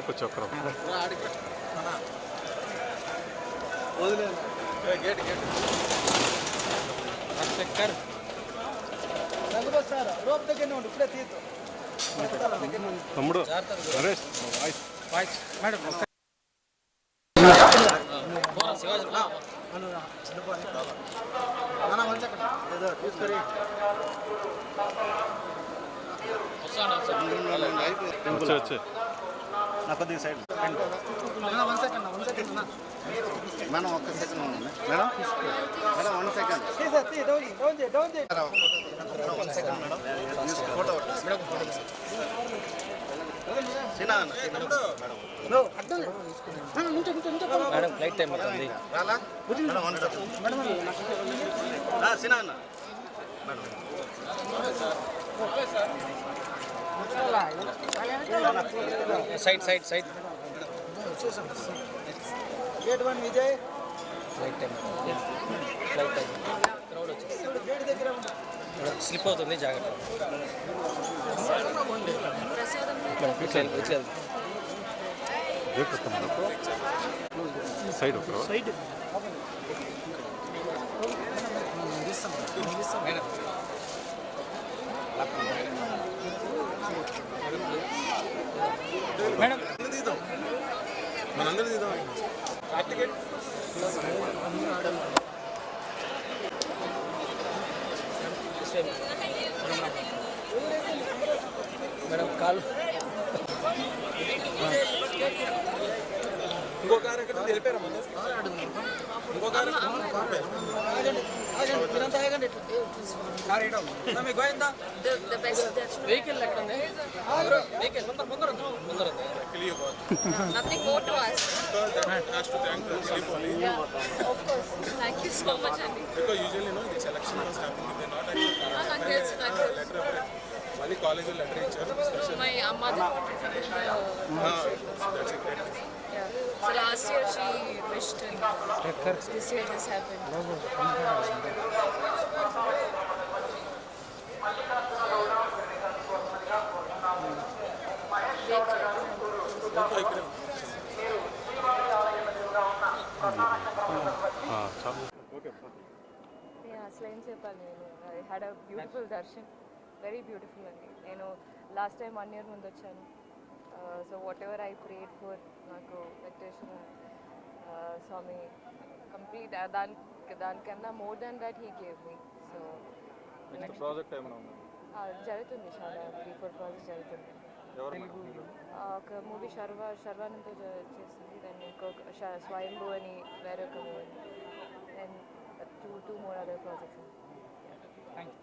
దగ్గరకు వచ్చి ఒక్కరు తమ్ముడు నరేష్ వాయిస్ మేడం వచ్చే నా కొద్దిగా సైడ్ మేడం ఒక్క సెకండ్ ఉండండి madam madam 1 second photo madam flight time అవుతుంది సినా అన్న side side side gate 1 Vijay flight time flight time crowd వచ్చేసి స్లిప్ అవుతుంది జాగ్రత్త సైడ్ ఒకరు సైడ్ మేడం మనందరూ తీద్దాం మేడం కాల్ ఇంకో కారు ఎక్కడ తెలిపారా ఇంకో కారు వెహికల్ ఎక్కడండి వెహికల్ ముందర Nothing more to ask. has to thank Silipoli. Yeah, of course. Thank you so much, Andy. Because usually the selection was happening, they're not actually letter of Mali college letter icharu. My mother wanted to That's a great thing. yeah. So last year she wished and this year this happened. అసలు ఏం చెప్పాలి నేను I had a beautiful darshan very beautiful అండి నేను last time 1 year ముందు వచ్చాను so whatever I prayed for నాకు Venkateswara Swamy complete దానికన్నా more than that he gave me so project ఏమైనా ఉందా జరుగుతుంది చాలా 3-4 ప్రాజెక్ట్స్ జరుగుతుంది ఒక మూవీ శర్వానంతో చేసింది దాన్ని ఇంకొక స్వయంభూ అని వేరొక movie and two more other projects.